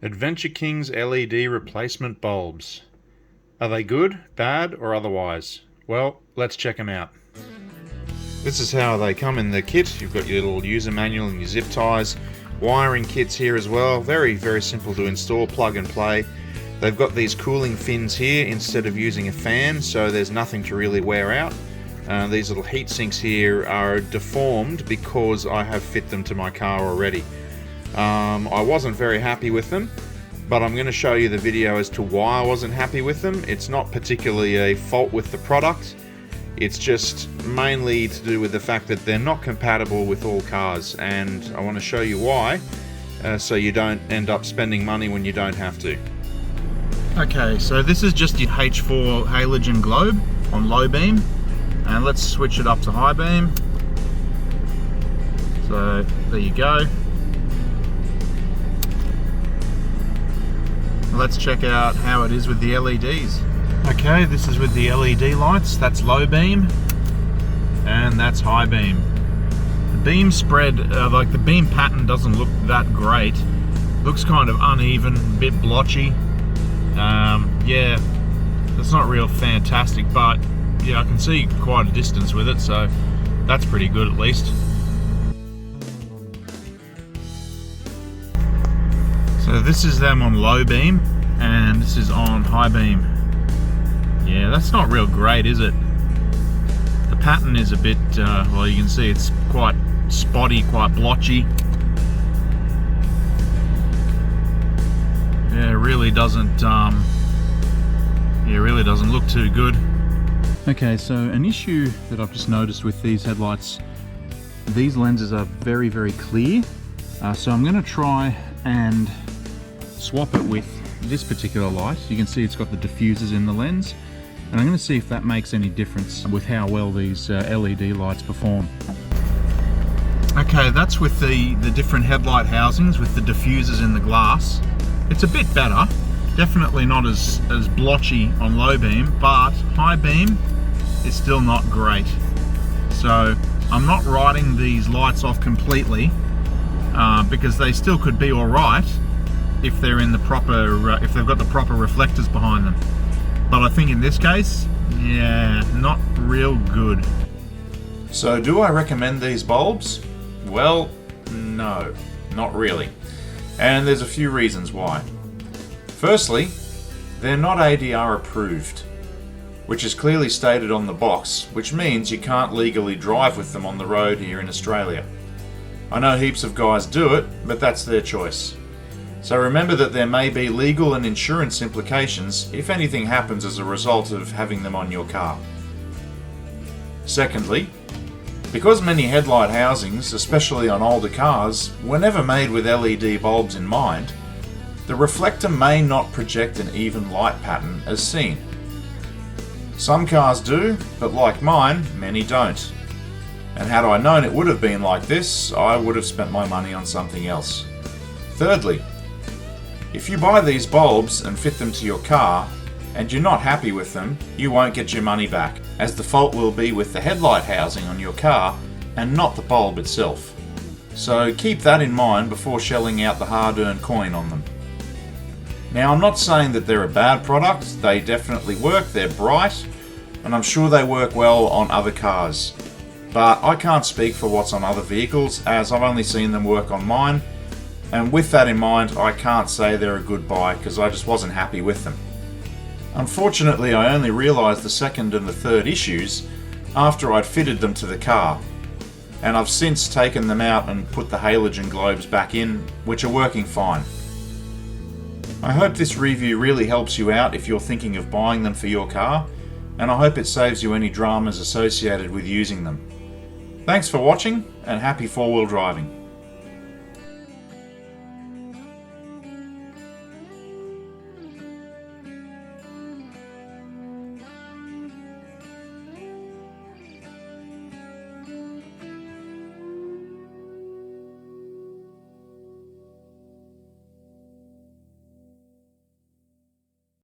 Adventure King's LED replacement bulbs. Are they good, bad, or otherwise? Well, let's check them out. This is how they come in the kit. You've got your little user manual and your zip ties. Wiring kits here as well. Very, very simple to install, plug and play. They've got these cooling fins here instead of using a fan, so there's nothing to really wear out. These little heat sinks here are deformed because I have fit them to my car already. I wasn't very happy with them, but I'm going to show you the video as to why I wasn't happy with them. It's not particularly a fault with the product. It's just mainly to do with the fact that they're not compatible with all cars, and I want to show you why, so you don't end up spending money when you don't have to. Okay, so this is just your H4 halogen globe on low beam, and let's switch it up to high beam. So there you go. Let's check out how it is with the LEDs. Okay, this is with the LED lights. That's low beam, and that's high beam. The beam spread, like the beam pattern doesn't look that great. Looks kind of uneven, a bit blotchy. Yeah, it's not real fantastic, but yeah, I can see quite a distance with it, so that's pretty good at least. So this is them on low beam, and this is on high beam. Yeah, that's not real great, is it? The pattern is a bit, well, you can see it's quite spotty, quite blotchy. Yeah, it really doesn't look too good. Okay, so an issue that I've just noticed with these headlights, these lenses are very, very clear. So I'm going to try and swap it with this particular light. You can see it's got the diffusers in the lens, and I'm going to see if that makes any difference with how well these LED lights perform. Okay, that's with the different headlight housings with the diffusers in the glass. It's a bit better, definitely not as blotchy on low beam, but high beam is still not great. So I'm not writing these lights off completely, because they still could be all right if they're in the proper, if they've got the proper reflectors behind them. But I think in this case, yeah, not real good. So do I recommend these bulbs? Well, no, not really. And there's a few reasons why. Firstly, they're not ADR approved, which is clearly stated on the box, which means you can't legally drive with them on the road here in Australia. I know heaps of guys do it, but that's their choice. So remember that there may be legal and insurance implications if anything happens as a result of having them on your car. Secondly, because many headlight housings, especially on older cars, were never made with LED bulbs in mind, the reflector may not project an even light pattern as seen. Some cars do, but like mine, many don't. And had I known it would have been like this, I would have spent my money on something else. Thirdly, if you buy these bulbs and fit them to your car, and you're not happy with them, you won't get your money back, as the fault will be with the headlight housing on your car and not the bulb itself. So keep that in mind before shelling out the hard-earned coin on them. Now, I'm not saying that they're a bad product. They definitely work, they're bright, and I'm sure they work well on other cars. But I can't speak for what's on other vehicles, as I've only seen them work on mine, and with that in mind, I can't say they're a good buy because I just wasn't happy with them. Unfortunately, I only realised the second and the third issues after I'd fitted them to the car, and I've since taken them out and put the halogen globes back in, which are working fine. I hope this review really helps you out if you're thinking of buying them for your car, and I hope it saves you any dramas associated with using them. Thanks for watching, and happy four-wheel driving.